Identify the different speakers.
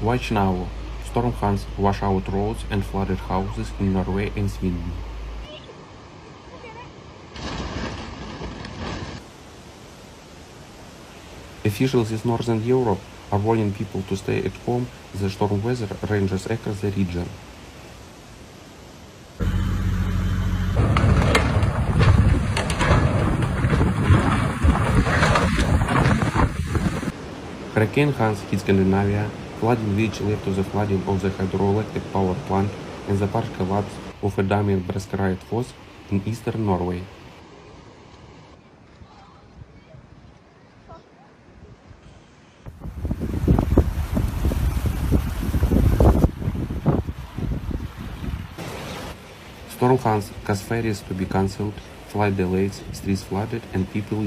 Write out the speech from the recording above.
Speaker 1: Watch now. Storm Hans wash out roads and flooded houses in Norway and Sweden. Officials in Northern Europe are warning people to stay at home as the storm weather ranges across the region. Hurricane Hans hit Scandinavia, flooding which led to the flooding of the hydroelectric power plant and the partial collapse of a dam in Breskeride Foss in eastern Norway. Storm Hans caused ferries to be cancelled, flight delays, streets flooded, and people